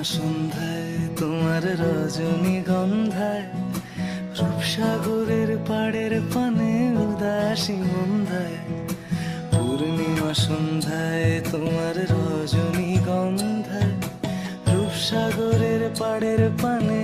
সন্ধ্যায় তোমার রজনীগন্ধায় রূপসাগরের পাড়ের পানে উদাসী মন্ধায় পূর্ণিমা সন্ধ্যায় তোমার রজনীগন্ধায় রূপসাগরের পাড়ের পানে